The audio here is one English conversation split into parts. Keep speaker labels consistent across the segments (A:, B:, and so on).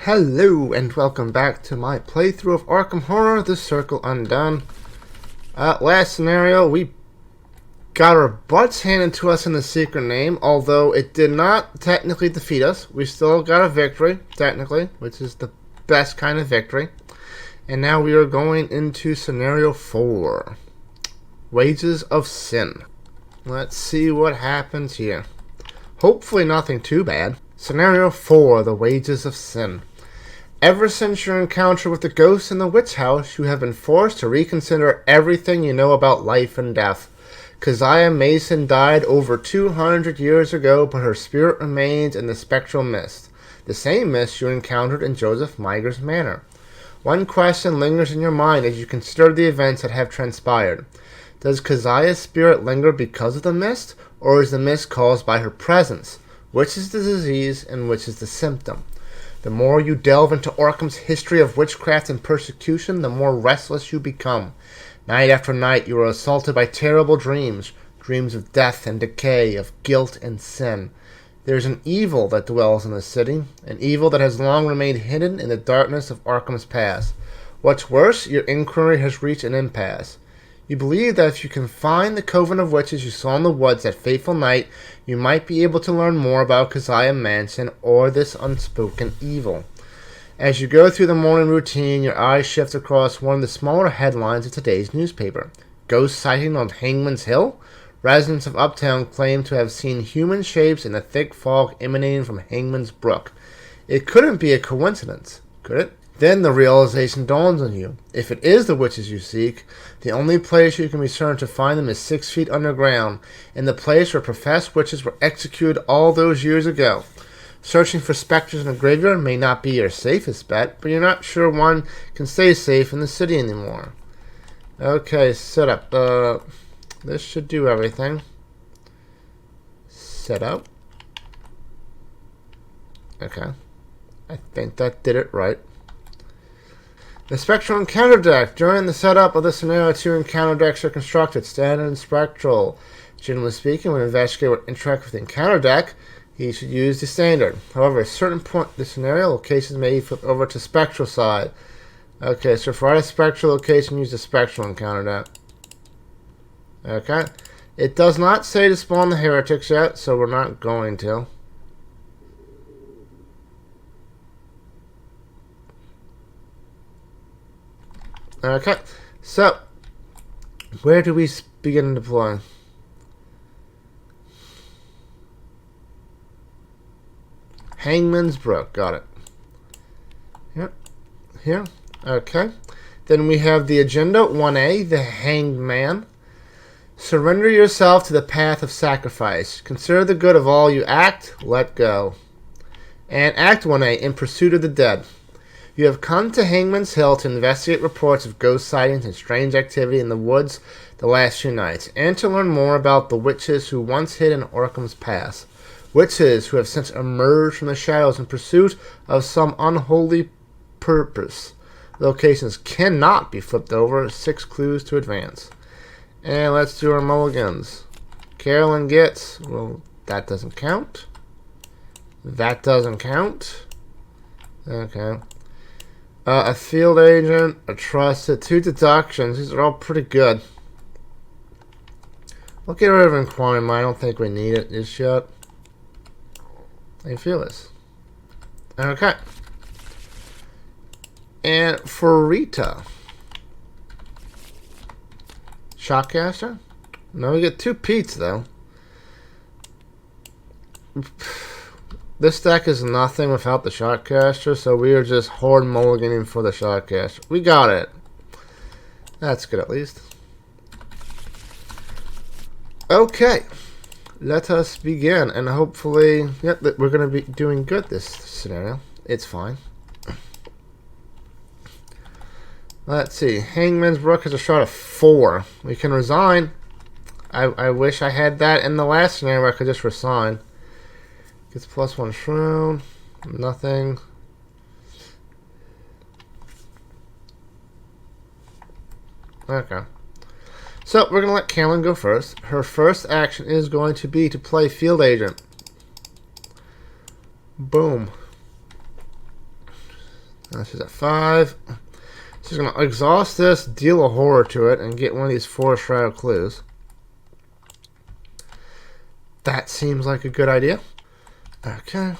A: Hello and welcome back to my playthrough of Arkham Horror, The Circle Undone. Last scenario, we got our butts handed to us in the secret name, although it did not technically defeat us. We still got a victory, technically, which is the best kind of victory. And now we are going into scenario 4, Wages of Sin. Let's see what happens here. Hopefully nothing too bad. Scenario 4, The Wages of Sin. Ever since your encounter with the ghost in the witch house, you have been forced to reconsider everything you know about life and death. Keziah Mason died over 200 years ago, but her spirit remains in the spectral mist, the same mist you encountered in Joseph Miger's manor. One question lingers in your mind as you consider the events that have transpired. Does Keziah's spirit linger because of the mist, or is the mist caused by her presence? Which is the disease and which is the symptom? The more you delve into Arkham's history of witchcraft and persecution, the more restless you become. Night after night you are assaulted by terrible dreams, dreams of death and decay, of guilt and sin. There is an evil that dwells in the city, an evil that has long remained hidden in the darkness of Arkham's past. What's worse, your inquiry has reached an impasse. You believe that if you can find the coven of witches you saw in the woods that fateful night, you might be able to learn more about Keziah Manson or this unspoken evil. As you go through the morning routine, your eyes shift across one of the smaller headlines of today's newspaper. Ghost sighting on Hangman's Hill? Residents of Uptown claim to have seen human shapes in the thick fog emanating from Hangman's Brook. It couldn't be a coincidence, could it? Then the realization dawns on you. If it is the witches you seek, the only place you can be certain to find them is 6 feet underground, in the place where professed witches were executed all those years ago. Searching for specters in a graveyard may not be your safest bet, but you're not sure one can stay safe in the city anymore. Okay, setup. This should do everything. Setup. Okay. I think that did it right. The Spectral Encounter Deck. During the setup of the scenario, 2 encounter decks are constructed, Standard and Spectral. Generally speaking, when an investigator would interact with the encounter deck, he should use the Standard. However, at a certain point in the scenario, locations may flip over to Spectral side. Okay, so for a Spectral location, use the Spectral encounter deck. Okay. It does not say to spawn the heretics yet, so we're not going to. Okay, so where do we begin deploying? Hangman's Brook, got it. Here, okay. Then we have the agenda 1A, the Hanged Man. Surrender yourself to the path of sacrifice. Consider the good of all you act, let go. And Act 1A, in pursuit of the dead. You have come to Hangman's Hill to investigate reports of ghost sightings and strange activity in the woods the last few nights, and to learn more about the witches who once hid in Arkham's past. Witches who have since emerged from the shadows in pursuit of some unholy purpose. Locations cannot be flipped over. 6 clues to advance. And let's do our mulligans. Carolyn gets... well, that doesn't count. That doesn't count. Okay. A field agent, a trusted, 2 deductions. These are all pretty good. We'll get rid of inquiry. I don't think we need it just yet. How you feel this? Okay. And for Rita. Shockcaster? No, we get 2 Pete's though. This deck is nothing without the Shotcaster, so we are just horde mulliganing for the Shotcaster. We got it. That's good at least. Okay. Let us begin, and hopefully, yep, we're going to be doing good this scenario. It's fine. Let's see. Hangman's Brook has a shot of 4. We can resign. I wish I had that in the last scenario where I could just resign. Gets +1 shroud. Nothing. Okay. So, we're going to let Carolyn go first. Her first action is going to be to play Field Agent. Boom. She's at 5. She's going to exhaust this, deal a horror to it, and get one of these 4 Shroud clues. That seems like a good idea. Okay.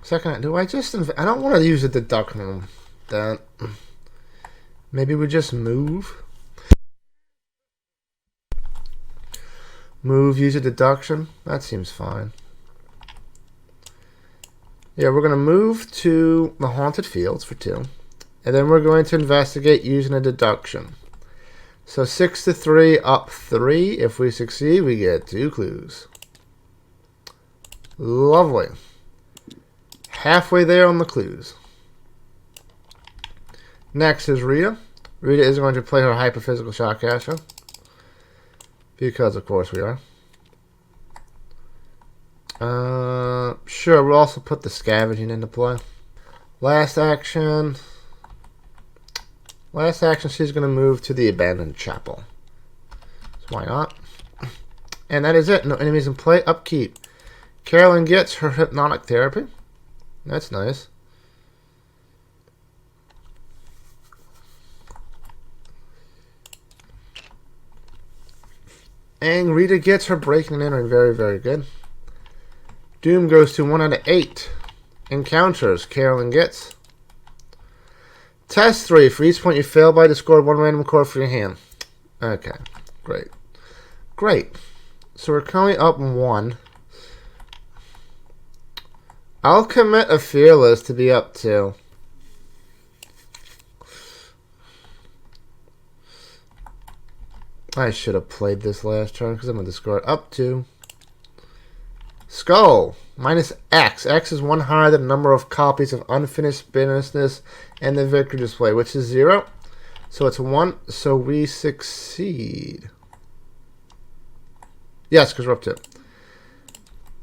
A: Second, do I just... I don't want to use a deduction. Then maybe we just move. Move, use a deduction. That seems fine. Yeah, we're going to move to the Haunted Fields for 2. And then we're going to investigate using a deduction. So 6 to 3, up 3. If we succeed, we get 2 clues. Lovely. Halfway there on the clues. Next is Rita. Rita is going to play her Hyperphysical Shockcaster. Because, of course, we are. Sure, we'll also put the Scavenging into play. Last action. She's going to move to the Abandoned Chapel. So why not? And that is it. No enemies in play. Upkeep. Carolyn gets her Hypnotic Therapy. That's nice. And Rita gets her Breaking and Entering. Very, very good. Doom goes to 1 out of 8. Encounters. Carolyn gets. Test 3. For each point you fail by, discard 1 random card for your hand. Okay. Great. Great. So we're currently up 1. I'll commit a Fearless to be up 2. I should have played this last turn because I'm going to discard up 2. Skull. Minus X. X is 1 higher than the number of copies of Unfinished Business and the Victory display, which is 0. So it's 1. So we succeed. Yes, because we're up 2.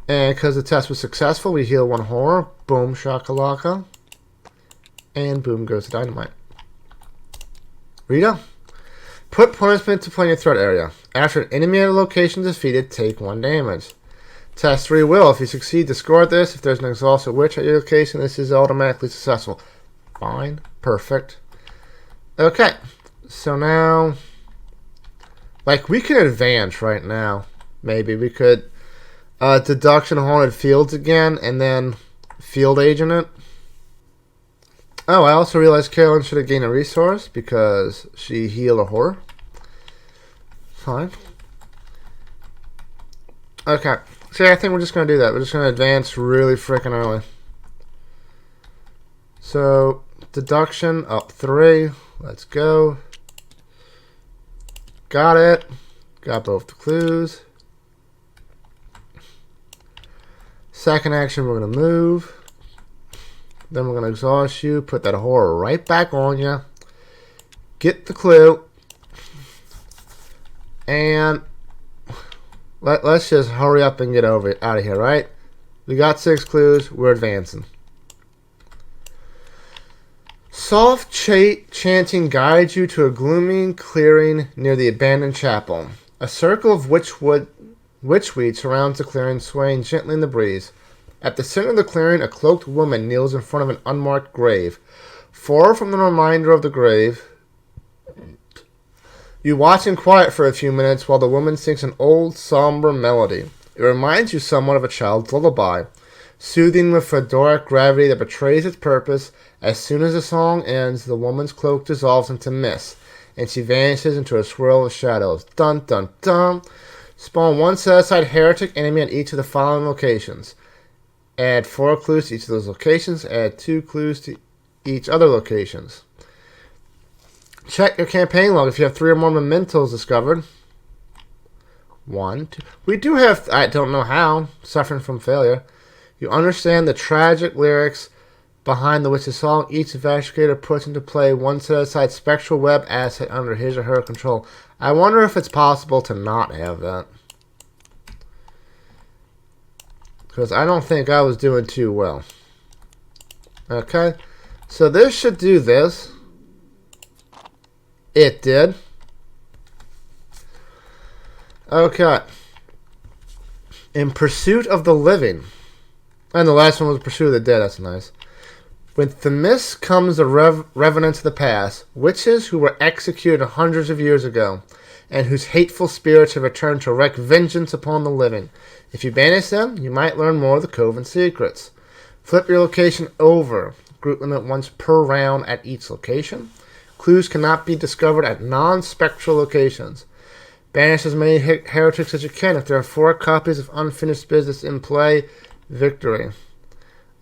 A: And because the test was successful, we heal 1 horror. Boom, shakalaka. And boom goes to Dynamite. Rita. Put punishment to play in your threat area. After an enemy at a location is defeated, take 1 damage. Test 3 will. If you succeed, discard this. If there's an exhausted witch at your location, this is automatically successful. Fine. Perfect. Okay. So now, like, we can advance right now. Maybe we could deduction Haunted Fields again, and then field agent it. Oh, I also realized Carolyn should have gained a resource because she healed a horror. Fine. Okay. So yeah, I think we're just going to do that. We're just going to advance really freaking early. So, deduction up 3. Let's go. Got it. Got both the clues. Second action, we're going to move. Then we're going to exhaust you. Put that horror right back on you. Get the clue. And let's just hurry up and get out of here, right? We got 6 clues. We're advancing. Soft chanting guides you to a gloomy clearing near the abandoned chapel. A circle of witchweed surrounds the clearing, swaying gently in the breeze. At the center of the clearing, a cloaked woman kneels in front of an unmarked grave. Far from the reminder of the grave, you watch in quiet for a few minutes while the woman sings an old, somber melody. It reminds you somewhat of a child's lullaby, soothing with fedoric gravity that betrays its purpose. As soon as the song ends, the woman's cloak dissolves into mist, and she vanishes into a swirl of shadows. Dun dun dun! Spawn 1 set-aside heretic enemy at each of the following locations. Add 4 clues to each of those locations. Add 2 clues to each other locations. Check your campaign log if you have 3 or more mementos discovered. 1, 2. We do have, I don't know how, suffering from failure. You understand the tragic lyrics behind the witch's song. Each investigator puts into play 1 set-aside spectral web asset under his or her control. I wonder if it's possible to not have that. Because I don't think I was doing too well. Okay. So this should do this. It did. Okay. In Pursuit of the Living. And the last one was Pursuit of the Dead. That's nice. With the mist comes the revenants of the past, witches who were executed hundreds of years ago, and whose hateful spirits have returned to wreak vengeance upon the living. If you banish them, you might learn more of the Coven's secrets. Flip your location over. Group limit once per round at each location. Clues cannot be discovered at non-spectral locations. Banish as many heretics as you can. If there are 4 copies of unfinished business in play, victory.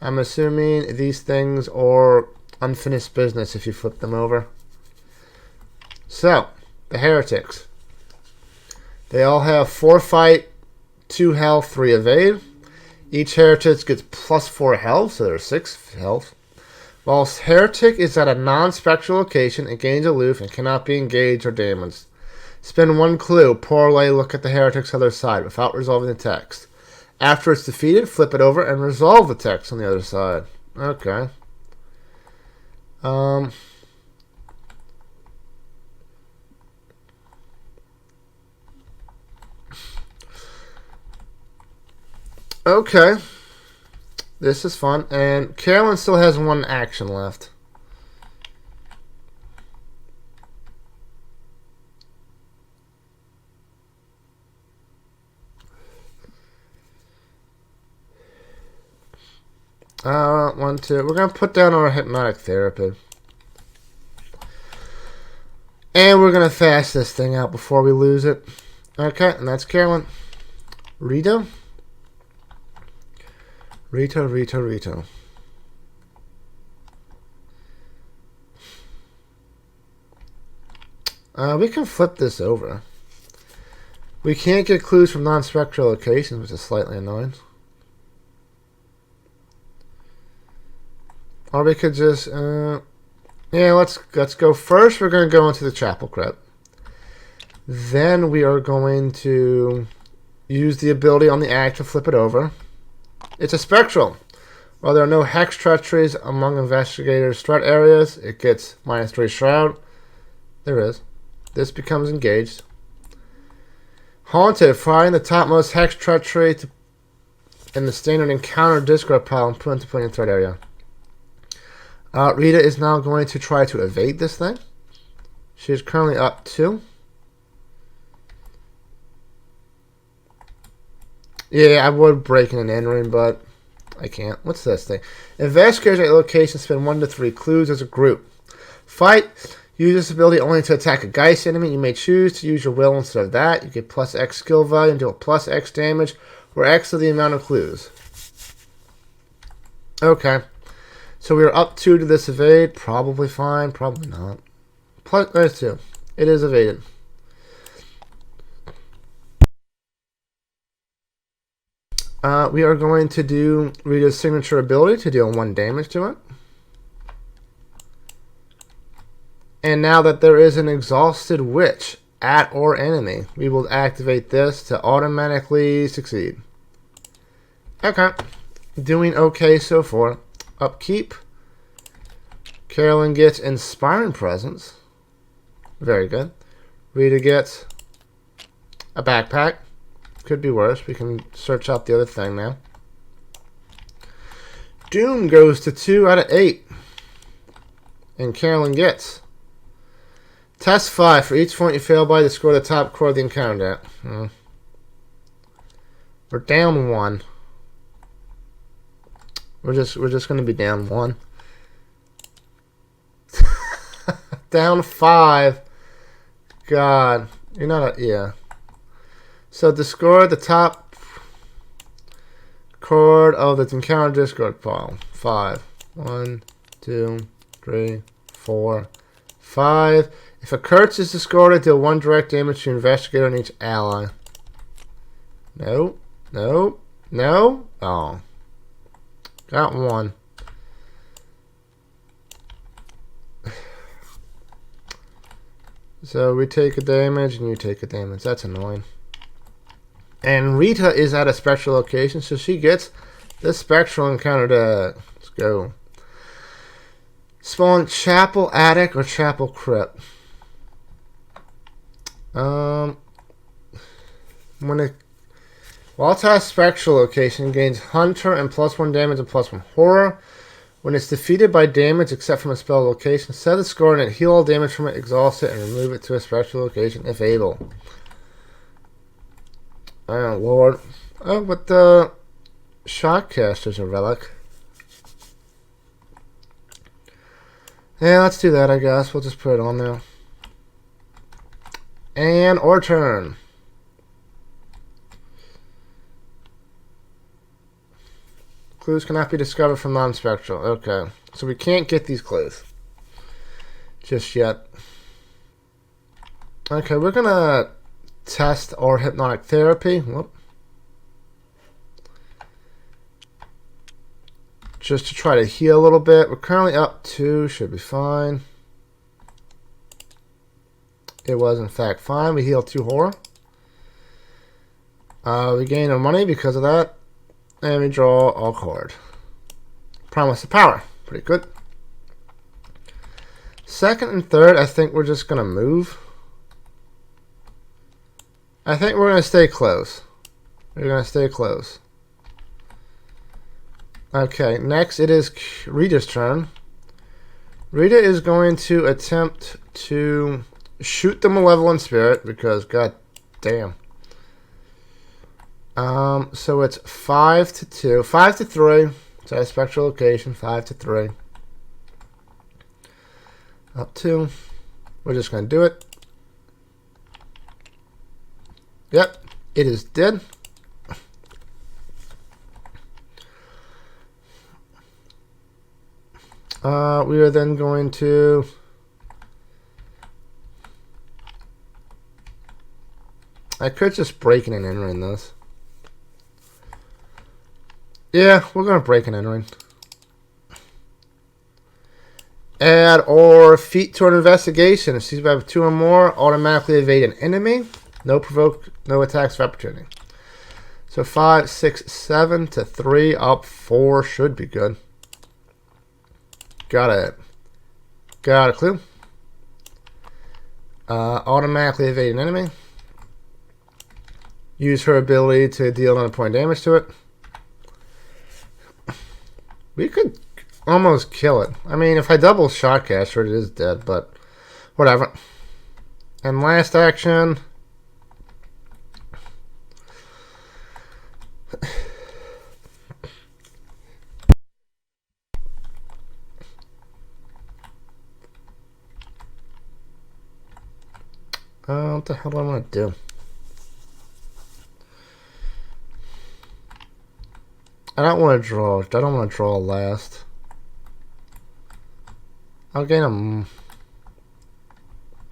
A: I'm assuming these things are unfinished business if you flip them over. So, the heretics. They all have 4 fight, 2 health, 3 evade. Each heretic gets plus 4 health, so there's 6 health. Whilst heretic is at a non-spectral location, it gains aloof and cannot be engaged or damaged. Spend 1 clue, parlay, look at the heretic's other side without resolving the text. After it's defeated, flip it over and resolve the text on the other side. Okay. Okay. This is fun. And Carolyn still has 1 action left. One, two. We're going to put down our hypnotic therapy. And we're going to fast this thing out before we lose it. Okay, and that's Carolyn. Rito? Rito. We can flip this over. We can't get clues from non-spectral locations, which is slightly annoying. Or we could just, yeah, let's go. First, we're going to go into the chapel crypt. Then we are going to use the ability on the act to flip it over. It's a spectral. While there are no hex treacheries among investigators' threat areas, it gets -3 shroud. There is. This becomes engaged. Haunted, find the topmost hex treachery in the standard encounter discard pile and put into your threat area. Rita is now going to try to evade this thing. She is currently up 2. Yeah, I would break in and entering, but I can't. What's this thing? Investigators at your location spend 1 to 3 clues as a group. Fight. Use this ability only to attack a Geist enemy. You may choose to use your will instead of that. You get plus X skill value and deal plus X damage, where X is the amount of clues. Okay. So we are up 2 to this evade. Probably fine. Probably not. Plus, there's 2. It is evaded. We are going to do Rita's signature ability to deal 1 damage to it. And now that there is an exhausted witch at or enemy, we will activate this to automatically succeed. Okay. Doing okay so far. Upkeep. Carolyn gets Inspiring Presence. Very good. Rita gets a backpack. Could be worse. We can search out the other thing now. Doom goes to 2 out of 8. And Carolyn gets Test 5. For each point you fail by, to score the top core of the encounter. We're down 1. We're just going to be down 1. Down 5. God, you're not a, yeah. So discard the top chord of the encounter discard pile. 5. 1, 2, 3, 4, 5. If a curse is discarded, deal 1 direct damage to investigator on each ally. No. No. No. Oh. Got 1. So we take a damage and you take a damage. That's annoying. And Rita is at a spectral location, so she gets the spectral encounter to let's go. Spawn chapel attic or chapel crypt. When it while it's at a spectral location, gains hunter and +1 damage and +1 horror. When it's defeated by damage except from a spell location, set the score and heal all damage from it, exhaust it, and remove it to a special location if able. Oh, Lord. Oh, but the Shockcaster's a relic. Yeah, let's do that, I guess. We'll just put it on there. And our turn. Clues cannot be discovered from non-spectral. Okay. So we can't get these clues. Just yet. Okay, we're going to test our hypnotic therapy. Whoop. Just to try to heal a little bit. We're currently up 2. Should be fine. It was, in fact, fine. We healed 2 horror. We gain our money because of that. And we draw a card. Promise of power. Pretty good. Second and third, I think we're just going to move. I think we're going to stay close. We're going to stay close. Okay, next it is Rita's turn. Rita is going to attempt to shoot the Malevolent Spirit because, god damn. So it's 5 to 2. 5 to 3. It's our spectral location. 5 to 3. Up 2. We're just going to do it. Yep. It is dead. We are then going to... I could just break in and entering this. Yeah, we're going to break and entering. Add or feat to an investigation. If she's about 2 or more, automatically evade an enemy. No provoke, no attacks of opportunity. So 5, 6, 7 to 3, up 4 should be good. Got it. Got a clue. Automatically evade an enemy. Use her ability to deal another point of damage to it. We could almost kill it. I mean, if I double Shockcaster, it is dead, but whatever. And last action. What the hell do I want to do? I don't want to draw. I don't want to draw last. I'll gain a...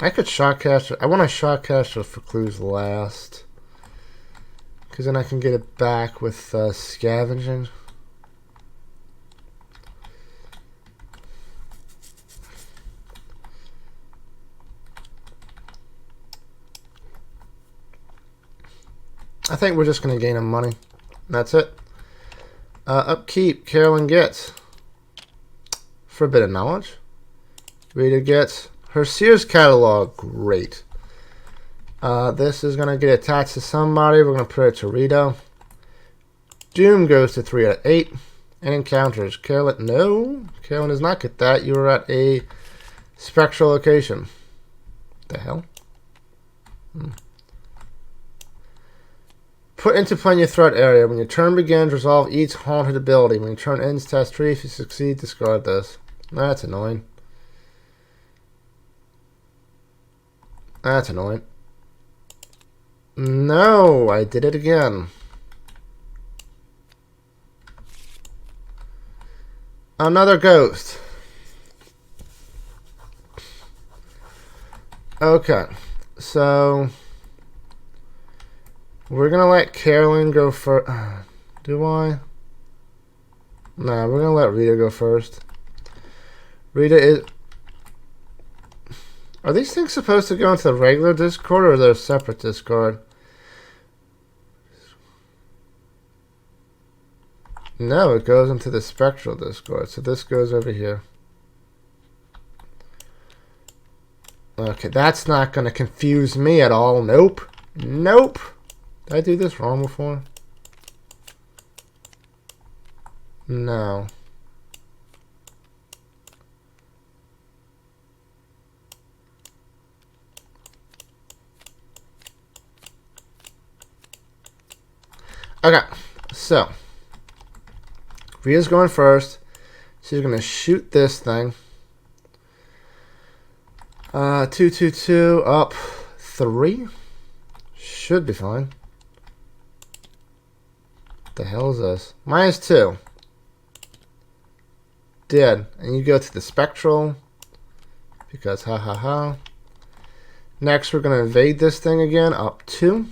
A: I could Shockcaster. I want to Shockcaster for clues last. Because then I can get it back with scavenging. I think we're just going to gain him money. That's it. Upkeep, Carolyn gets Forbidden Knowledge. Rita gets her Sears catalog. Great. This is going to get attached to somebody. We're going to put it to Rita. Doom goes to 3 out of 8. And encounters. Carolyn, no. Carolyn does not get that. You are at a spectral location. The hell? Put into play in your threat area. When your turn begins, resolve each haunted ability. When your turn ends, test 3. If you succeed, discard this. That's annoying. That's annoying. No, I did it again. Another ghost. Okay, so we're gonna let Carolyn go first. Do I? Nah, we're gonna let Rita go first. Rita is... Are these things supposed to go into the regular Discord or they're separate Discord? No, it goes into the spectral Discord. So this goes over here. Okay, that's not going to confuse me at all. Nope. Nope. Did I do this wrong before? No. Okay, so Rhea's going first. She's gonna shoot this thing. 2, 2, 2, up 3. Should be fine. What the hell is this? -2. Dead. And you go to the spectral. Because ha ha ha. Next we're gonna invade this thing again. Up 2.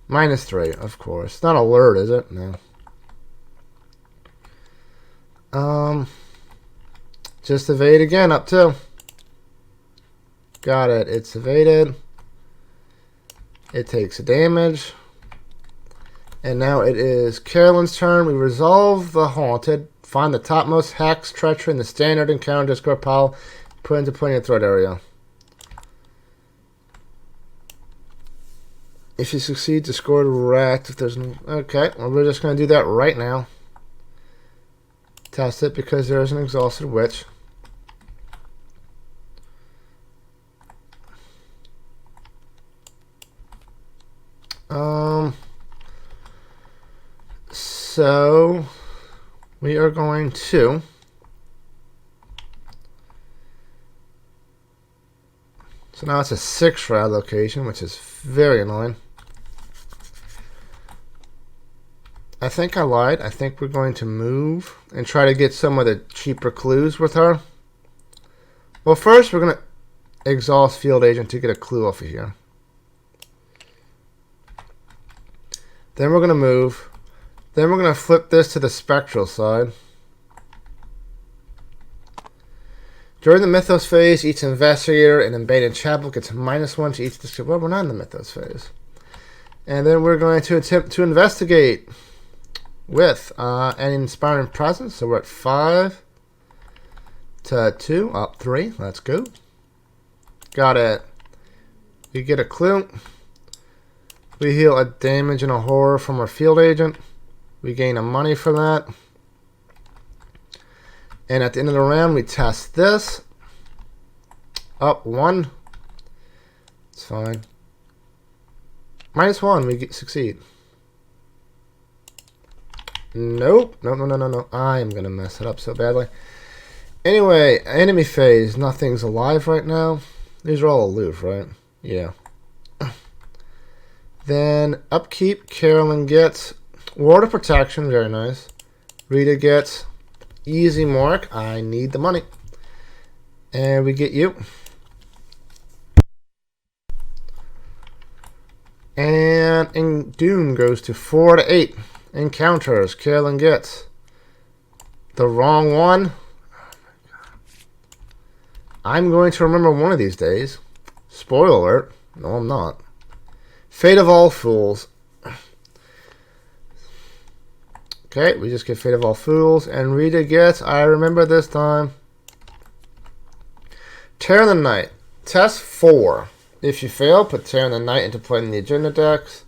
A: -3, of course. Not alert, is it? No. Just evade again, up 2. Got it. It's evaded. It takes a damage. And now it is Carolyn's turn. We resolve the haunted. Find the topmost hex, treachery, in the standard encounter discard pile. Put into point in the threat area. If you succeed, discard wrecked. If there's no... Okay, well, we're just going to do that right now. Test it because there is an exhausted witch. So we are going to now it's a 6 rad location, which is very annoying. I think I lied. I think we're going to move and try to get some of the cheaper clues with her. Well, first we're going to exhaust field agent to get a clue off of here. Then we're going to move. Then we're going to flip this to the spectral side. During the Mythos phase, each investigator in Invaded Chapel gets -1 to each description. Well, we're not in the Mythos phase. And then we're going to attempt to investigate with an Inspiring Presence. So we're at 5 to 2, up 3. Let's go. Got it. We get a clue. We heal a damage and a horror from our field agent. We gain a money for that. And at the end of the round, we test this. Up 1. It's fine. -1, we succeed. Nope. No. I am going to mess it up so badly. Anyway, enemy phase. Nothing's alive right now. These are all aloof, right? Yeah. Then upkeep, Carolyn gets Ward of Protection, very nice. Rita gets Easy Mark, I need the money. And we get you. And Undone goes to 4 to 8. Encounters, Carolyn gets the wrong one. Oh my God. I'm going to remember one of these days. Spoiler alert. No, I'm not. Fate of All Fools. Okay, we just get Fate of All Fools. And Rita gets, I remember this time, Tear in the Night. Test 4. If you fail, put Tear in the Night into play in the agenda decks.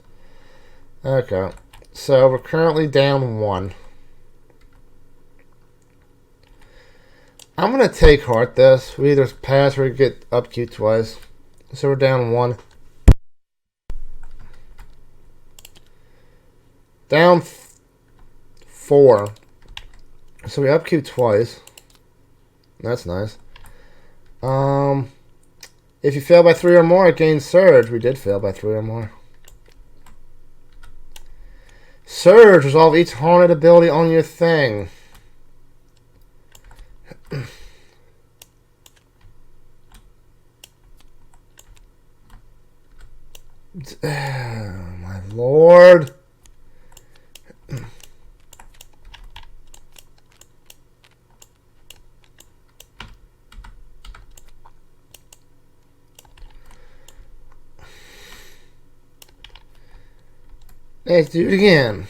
A: Okay, so we're currently down 1. I'm going to take heart this. We either pass or get upkeep twice. So we're down 1. Down 4. So we upkeep twice. That's nice. If you fail by 3 or more, it gains Surge. We did fail by 3 or more. Surge. Resolve each haunted ability on your thing. My lord. Let's do it again.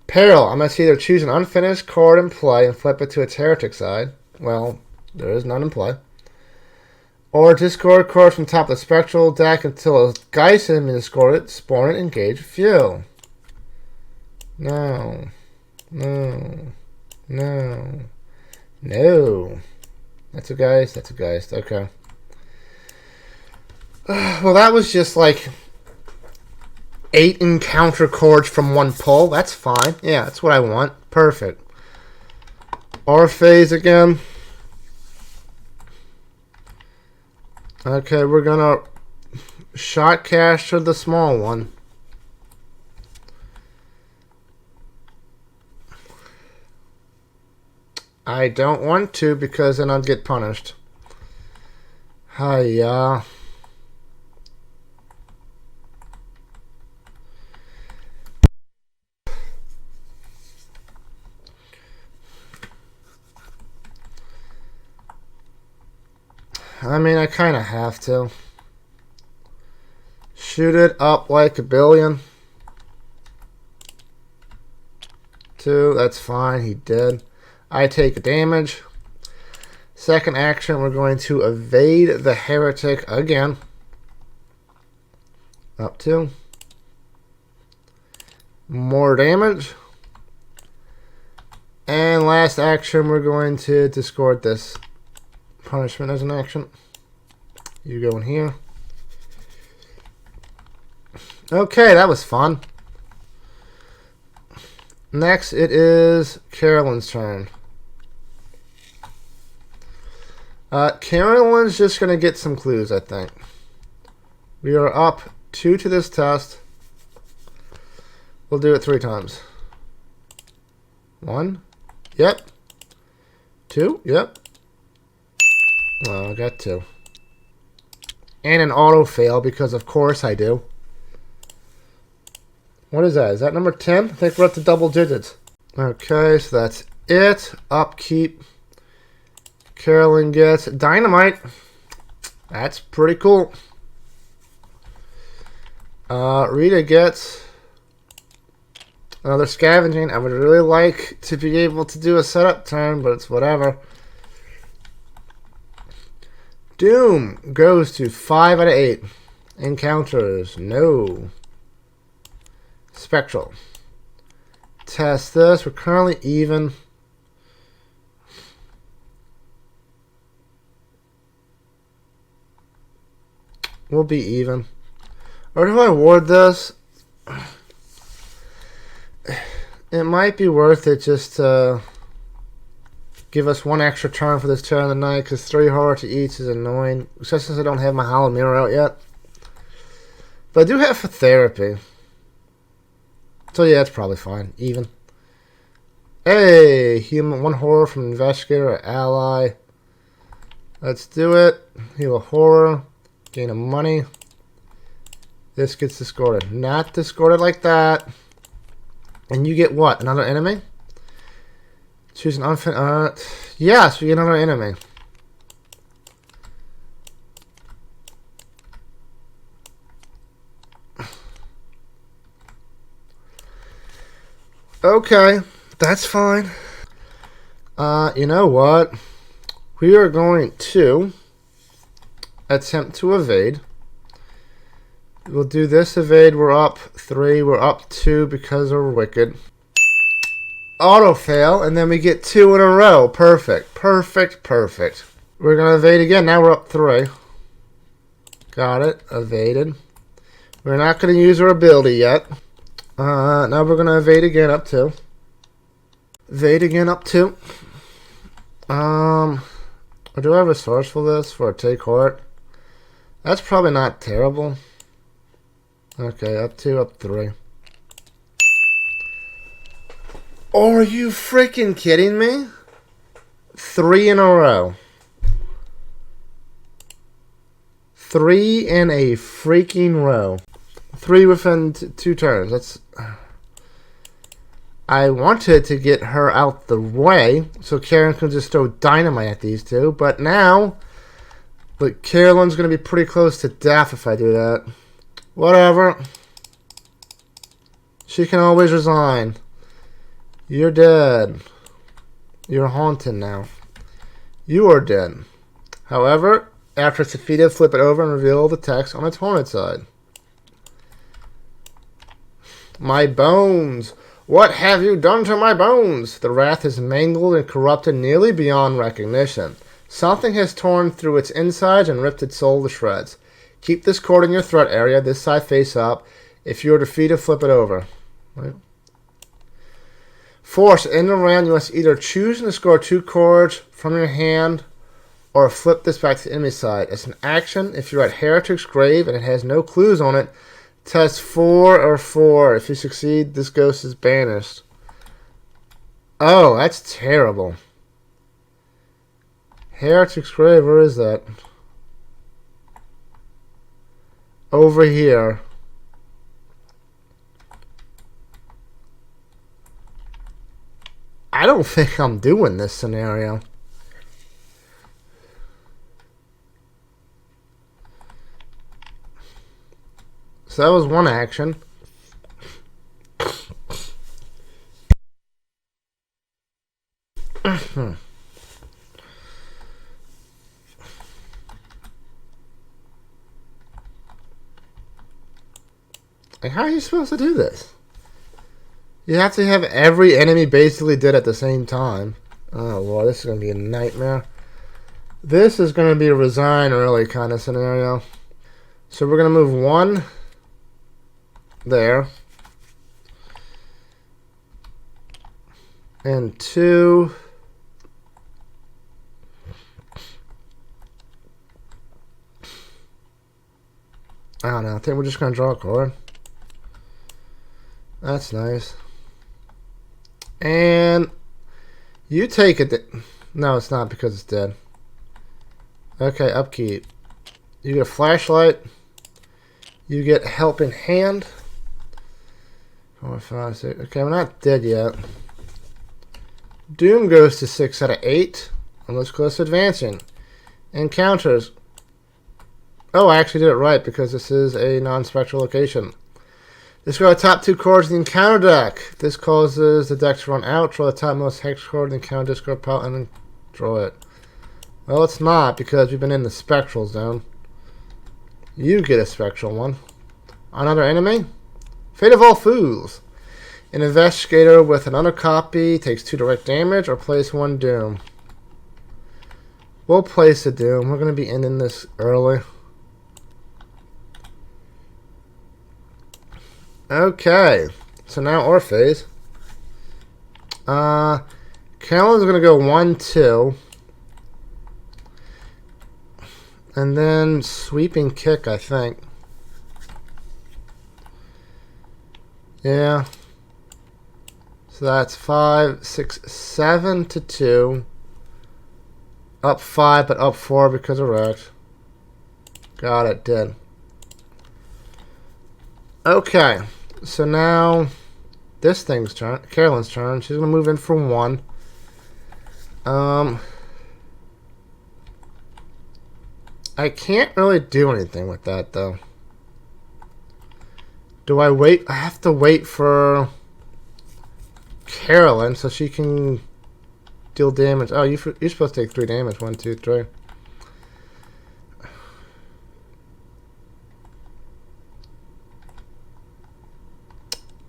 A: Peril. I must either choose an unfinished card in play and flip it to its heretic side. Well, there is none in play. Or discard cards from top of the spectral deck until a Geist enemy discarded, spawn it, engage few. No. That's a Geist. Okay. Well, that was just like 8 encounter chords from 1 pull. That's fine. Yeah, that's what I want. Perfect. R phase again. Okay, we're gonna shot cash to the small one. I don't want to because then I'll get punished. Hiya. I mean, I kind of have to. Shoot it up like a billion. 2, that's fine, he did. I take damage. Second action, we're going to evade the heretic again. Up 2. More damage. And last action, we're going to discard this punishment as an action. You go in here. Okay, that was fun. Next, it is Carolyn's turn. Carolyn's just going to get some clues, I think. We are up 2 to this test. We'll do it 3 times. 1. Yep. 2. Yep. Oh, I got 2. And an auto fail because of course I do. What is that? Is that number 10? I think we're up to double digits. Okay, so that's it. Upkeep. Carolyn gets dynamite. That's pretty cool. Rita gets another scavenging. I would really like to be able to do a setup turn, but it's whatever. Doom goes to 5 out of 8. Encounters, no. Spectral. Test this. We're currently even. We'll be even. Or do I ward this? It might be worth it just to give us 1 extra turn for this turn of the night, because 3 horror to each is annoying, especially since I don't have my Hollow Mirror out yet. But I do have for therapy. So yeah, it's probably fine. Even. Hey! Heal 1 horror from investigator or ally. Let's do it. Heal a horror. Gain a money. This gets discarded. Not discarded like that. And you get what? Another enemy? Choose an unfinished. Yes, we get another enemy. Okay, that's fine. You know what? We are going to attempt to evade. We'll do this evade. We're up 3. We're up 2 because we're wicked. Auto fail, and then we get 2 in a row. Perfect. Perfect. Perfect. We're going to evade again. Now we're up 3. Got it. Evaded. We're not going to use our ability yet. Now we're going to evade again up 2. Evade again up 2. Do I have a source for this? For a take heart? That's probably not terrible. Okay, up 2, up 3. Oh, are you freaking kidding me? 3 in a row. 3 in a freaking row. 3 within 2 turns. That's. I wanted to get her out the way so Karen could just throw dynamite at these 2, but now, but Carolyn's going to be pretty close to death if I do that. Whatever. She can always resign. You're dead. You're haunted now. You are dead. However, after it's defeated, flip it over and reveal the text on its haunted side. My bones. What have you done to my bones? The wrath is mangled and corrupted nearly beyond recognition. Something has torn through its insides and ripped its soul to shreds. Keep this cord in your threat area, this side face up. If you are defeated, flip it over. Right. Force, in the round, you must either choose and score 2 cords from your hand or flip this back to the enemy side. As an action, if you're at Heretic's Grave and it has no clues on it, test 4 or 4. If you succeed, this ghost is banished. Oh, that's terrible. Heretic's Grave, where is that? Over here. I don't think I'm doing this scenario. So that was one action. Like, how are you supposed to do this? You have to have every enemy basically dead at the same time. Oh, Lord, this is going to be a nightmare. This is going to be a resign early kind of scenario. So we're going to move 1 there. And 2. I don't know. I think we're just going to draw a card. That's nice. And you take it. No, it's not because it's dead. Okay, upkeep. You get a flashlight. You get helping hand. 4, 5, 6. Okay, we're not dead yet. Doom goes to 6 out of 8. And let's close to advancing. Encounters. Oh, I actually did it right because this is a non-spectral location. Discard the top 2 cards in the encounter deck. This causes the deck to run out. Draw the topmost hex card in the encounter discard pile and then draw it. Well, it's not because we've been in the spectral zone. You get a spectral one. Another enemy? Fate of All Fools. An investigator with another copy takes 2 direct damage or place 1 doom. We'll place a doom. We're going to be ending this early. Okay, so now our phase. Carolyn's going to go 1, 2. And then sweeping kick, I think. Yeah. So that's 5, 6, 7 to 2. Up 5, but up 4 because of Rex. Got it, did. Okay. So now, this thing's turn, Carolyn's turn. She's going to move in for 1. I can't really do anything with that, though. Do I wait? I have to wait for Carolyn so she can deal damage. Oh, you're supposed to take 3 damage. 1, 2, 3.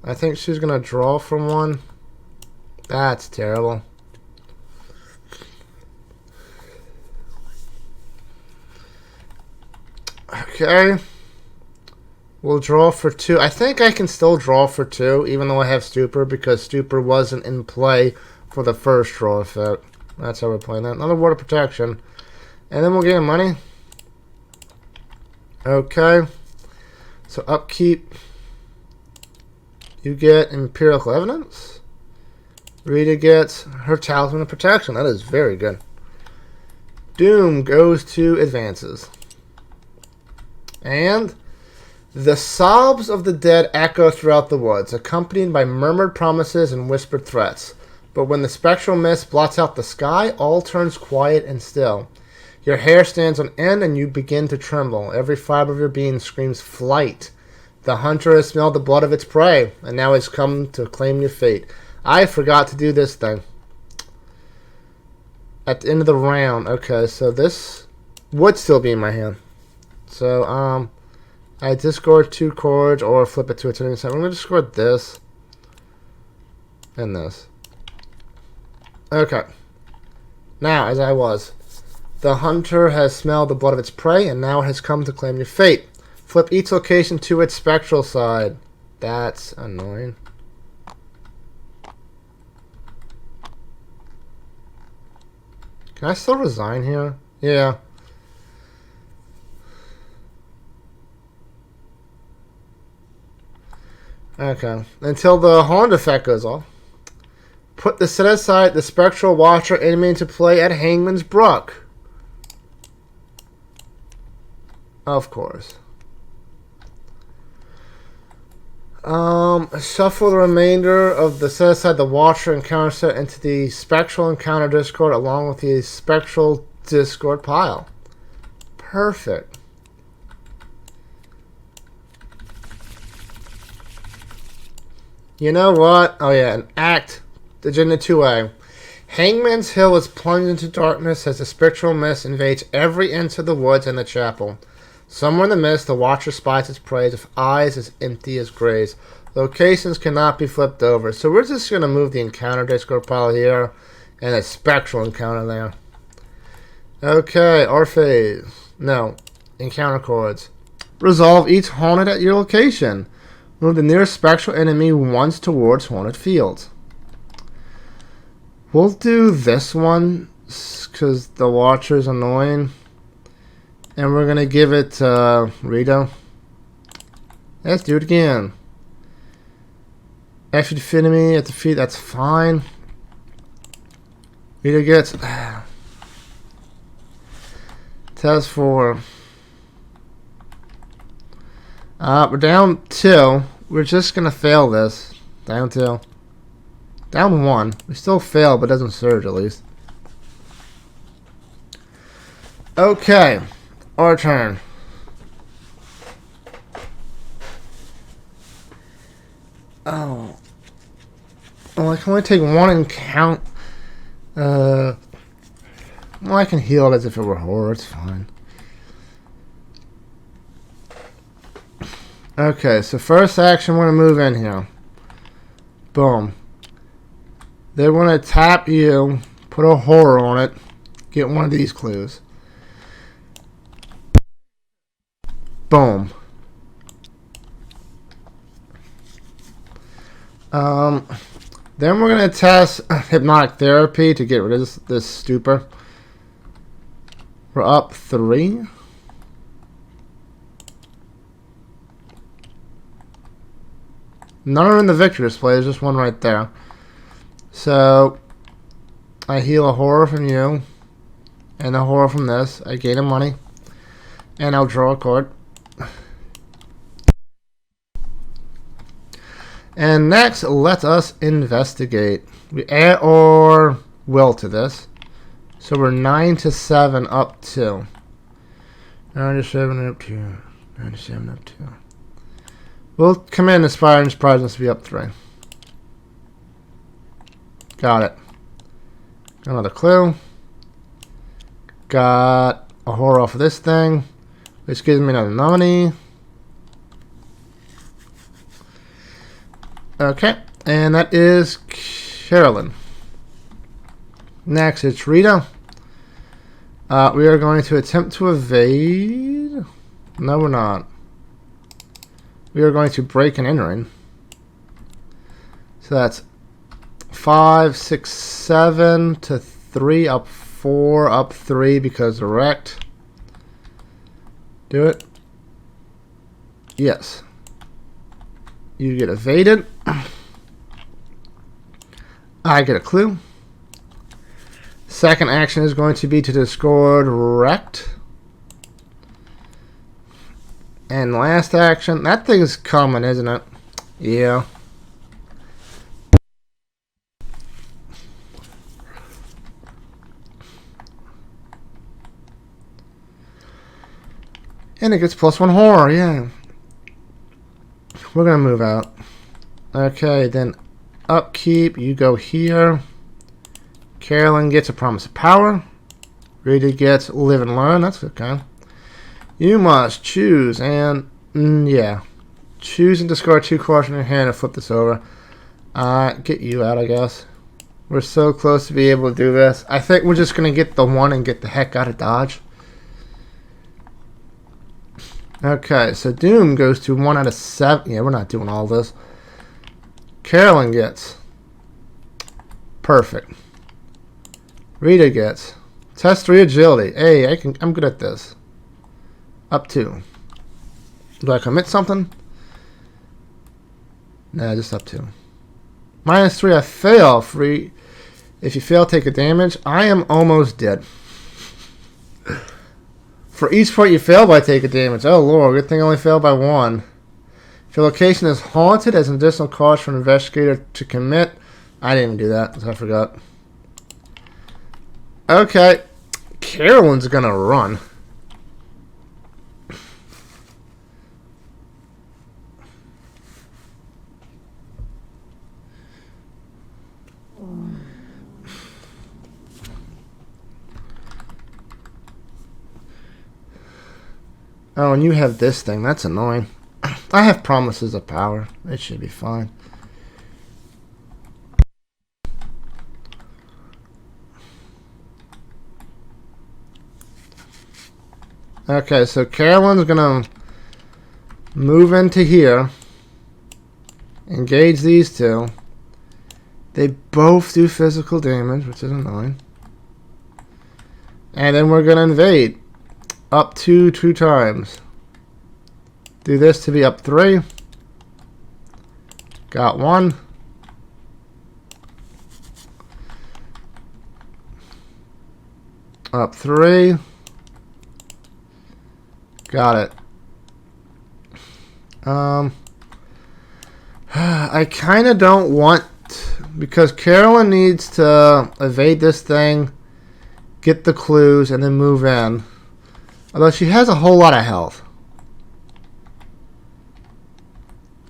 A: I think she's going to draw from 1. That's terrible. Okay. We'll draw for 2. I think I can still draw for 2, even though I have Stupor, because Stupor wasn't in play for the first draw effect. That's how we're playing that. Another Ward of Protection. And then we'll get money. Okay. So upkeep. You get Empirical Evidence. Rita gets her Talisman of Protection. That is very good. Doom goes to advances. And the sobs of the dead echo throughout the woods, accompanied by murmured promises and whispered threats. But when the spectral mist blots out the sky, all turns quiet and still. Your hair stands on end and you begin to tremble. Every fiber of your being screams flight. The hunter has smelled the blood of its prey, and now has come to claim your fate. I forgot to do this thing. At the end of the round. Okay, so this would still be in my hand. So, I discard 2 cards or flip it to a turning side. I'm going to discard this. And this. Okay. Now, as I was. The hunter has smelled the blood of its prey, and now has come to claim your fate. Flip each location to its spectral side. That's annoying. Can I still resign here? Yeah. Okay. Until the Horned effect goes off. Put the set aside the Spectral Watcher enemy into play at Hangman's Brook. Of course. Shuffle the remainder of the set aside the Watcher encounter set into the Spectral Encounter Discord along with the Spectral Discord pile. Perfect. You know what? Oh yeah, an act. Agenda 2A. Hangman's Hill is plunged into darkness as the spectral mist invades every inch of the woods and the chapel. Somewhere in the mist, the Watcher spies its prey with eyes as empty as graves. Locations cannot be flipped over. So we're just going to move the encounter discord pile here and a spectral encounter there. Okay, our phase. No. Encounter chords. Resolve each haunted at your location. Move the nearest spectral enemy once towards haunted fields. We'll do this one because the Watcher's annoying. And we're going to give it Rito. Let's do it again. After you defeat me at the feet, that's fine. Rito gets... Test 4. We're down 2. We're just going to fail this. Down 2. Down 1. We still fail, but doesn't surge at least. Okay. Our turn. Oh. Well, I can only take 1 and count. Well, I can heal it as if it were horror. It's fine. Okay, so first action, we're going to move in here. Boom. They're going to tap you, put a horror on it, get one of these clues. Boom. Then we're going to test hypnotic therapy to get rid of this stupor. We're up 3. None are in the victory display. There's just one right there. So, I heal a horror from you. And a horror from this. I gain a money. And I'll draw a card. And next, let us investigate. We add our will to this. So we're 9 to 7 up 2. 9 to 7 up 2. 9 to 7 up 2. We'll come in Inspire and surprise us to be up 3. Got it. Another clue. Got a horror off of this thing, which gives me another nominee. Okay, and that is Carolyn. Next, it's Rita. We are going to attempt to evade. No, we're not. We are going to break and entering. So that's 5, 6, 7 to 3, up 4, up 3 because direct. Do it. Yes. You get evaded. I get a clue. Second action is going to be to discord wrecked. And last action, that thing is coming, isn't it? Yeah. And it gets +1 horror, yeah. We're going to move out. Okay, then upkeep, you go here. Carolyn gets a promise of power. Rita gets live and learn, that's okay. You must choose and, yeah. Choose and discard 2 cards from your hand and flip this over. Get you out, I guess. We're so close to be able to do this. I think we're just going to get the 1 and get the heck out of Dodge. Okay, so Doom goes to 1 out of 7. Yeah, we're not doing all this. Carolyn gets. Perfect. Rita gets. Test 3 agility. Hey, I'm good at this. Up 2. Do I commit something? Nah, just up 2. -3, I fail. Free. If you fail, take a damage. I am almost dead. For each point you fail by, take a damage. Oh lord, good thing I only failed by 1. If your location is haunted, as an additional cause for an investigator to commit. I didn't even do that, so I forgot. Okay. Carolyn's gonna run. Oh, and you have this thing. That's annoying. I have promises of power. It should be fine. Okay, so Carolyn's gonna move into here. Engage these two. They both do physical damage, which is annoying. And then we're gonna invade. Up 2 times. Do this to be up 3. Got 1. Up 3. Got it. I kind of don't want, because Carolyn needs to evade this thing, get the clues, and then move in. Although she has a whole lot of health.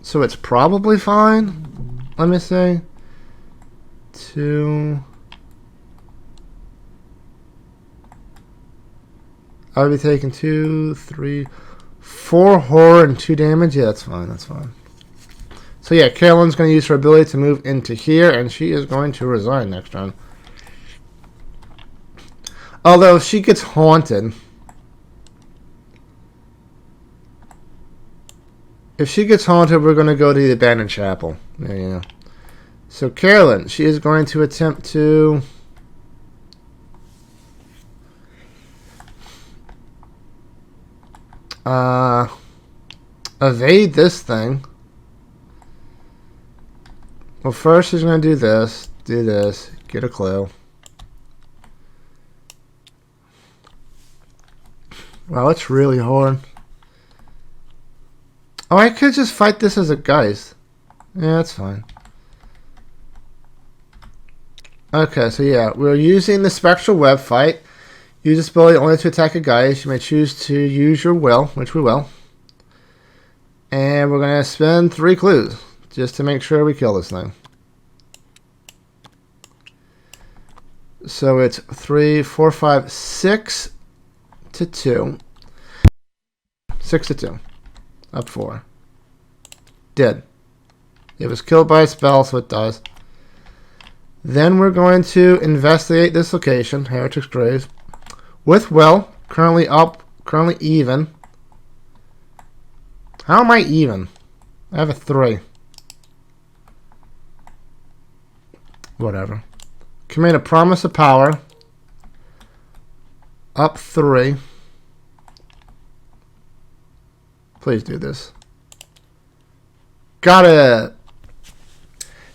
A: So it's probably fine. Let me see. 2. I would be taking 2, 3, 4 horror and 2 damage. Yeah, that's fine. That's fine. So yeah, Carolyn's going to use her ability to move into here, and she is going to resign next turn. Although if she gets haunted, we're going to go to the abandoned chapel. There you go. So Carolyn, she is going to attempt to evade this thing. Well, first she's going to do this, get a clue. Wow, it's really hard. Oh, I could just fight this as a geist. Yeah, that's fine. Okay, so yeah, we're using the spectral web fight. Use this ability only to attack a geist. You may choose to use your will, which we will. And we're going to spend 3 clues just to make sure we kill this thing. So it's 3, 4, 5, 6 to 2. 6 to 2. Up 4. Dead. It was killed by a spell, so it dies. Then we're going to investigate this location, Heretic's Grave, with will. Currently up, currently even. How am I even? I have a 3. Whatever. Command a promise of power. Up 3. Please do this. Got it!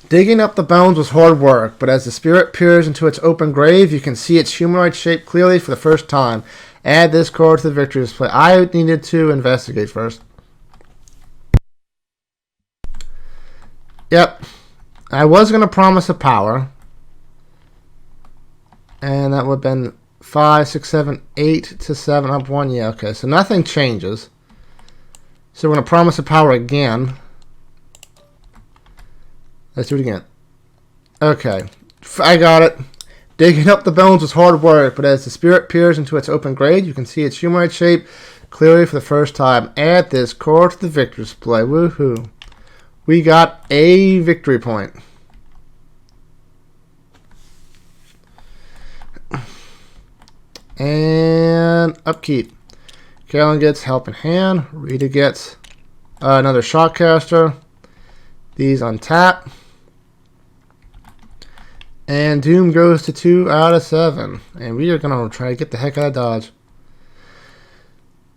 A: Digging up the bones was hard work, but as the spirit peers into its open grave, you can see its humanoid shape clearly for the first time. Add this card to the victory display. I needed to investigate first. Yep. I was going to promise a power. And that would have been 5, 6, 7, 8 to 7, up 1. Yeah, okay. So nothing changes. So we're going to promise a power again. Let's do it again. Okay. I got it. Digging up the bones was hard work, but as the spirit peers into its open grave, you can see its humanoid shape clearly for the first time. Add this card to the victory display. Woohoo. We got a victory point. And upkeep. Kalen gets Helping Hand. Rita gets another Shotcaster. These untap. And Doom goes to 2 out of 7. And we are going to try to get the heck out of Dodge.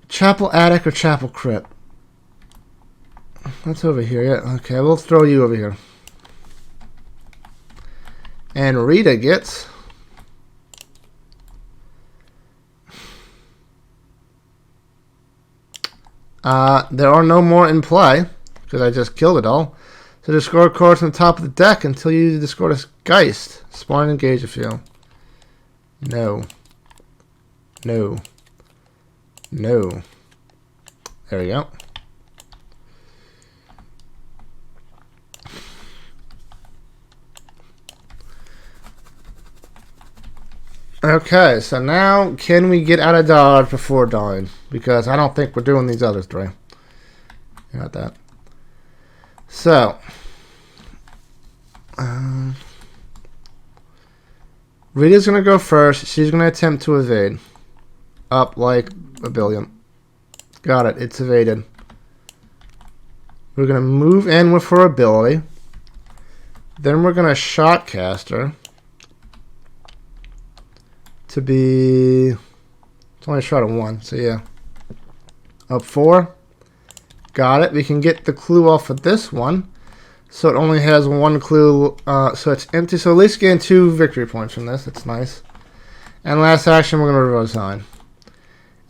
A: Chapel Attic or Chapel Crypt? That's over here, yeah. Okay, we'll throw you over here. And Rita gets... there are no more in play, because I just killed it all. So discard cards on the top of the deck until you discard a Geist. Spawn and engage a few. No. No. No. There we go. Okay, so now can we get out of Dodge before dying? Because I don't think we're doing these other three. You got that. So, Rita's going to go first. She's going to attempt to evade. Up like a billion. Got it. It's evaded. We're going to move in with her ability. Then we're going to Shotcast her. To be... It's only a shot of 1, so yeah. Up 4. Got it. We can get the clue off of this one. So it only has 1 clue, so it's empty. So at least getting 2 victory points from this. That's nice. And last action, we're going to resign.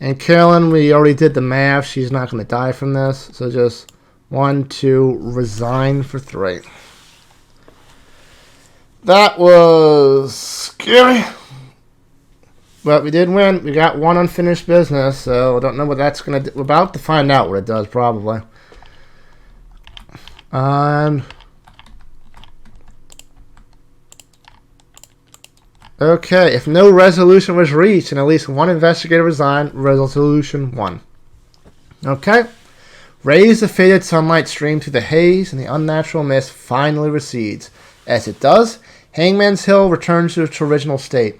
A: And Carolyn, we already did the math. She's not going to die from this. So just 1, 2, resign for 3. That was scary. But we did win. We got 1 unfinished business, so I don't know what that's going to do. We're about to find out what it does, probably. Okay, if no resolution was reached and at least 1 investigator resigned, resolution 1. Okay. Raise the faded sunlight stream through the haze and the unnatural mist finally recedes. As it does, Hangman's Hill returns to its original state.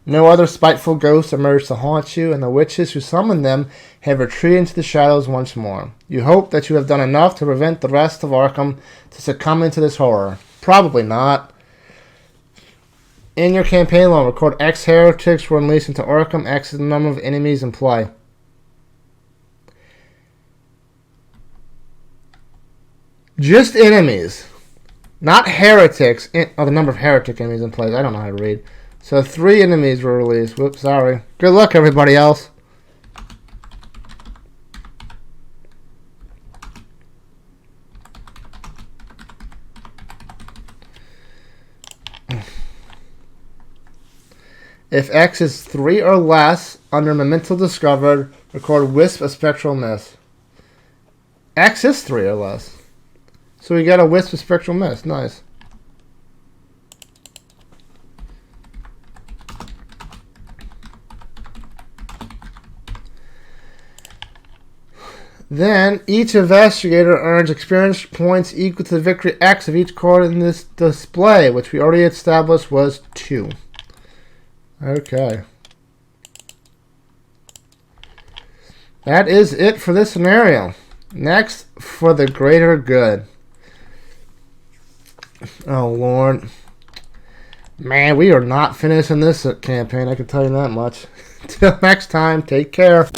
A: No other spiteful ghosts emerge to haunt you, and the witches who summoned them have retreated into the shadows once more. You hope that you have done enough to prevent the rest of Arkham to succumb into this horror. Probably not. In your campaign log, record X heretics were unleashed into Arkham. X is the number of enemies in play. Just enemies. Not heretics. The number of heretic enemies in play. I don't know how to read. So 3 enemies were released. Whoops, sorry. Good luck, everybody else. If X is 3 or less, under Memento Discovered, record Wisp of Spectral Mist. X is 3 or less. So we got a Wisp of Spectral Mist. Nice. Then, each investigator earns experience points equal to the victory X of each card in this display, which we already established was 2. Okay. That is it for this scenario. Next, for the greater good. Oh, Lord. Man, we are not finishing this campaign, I can tell you that much. Till next time, take care.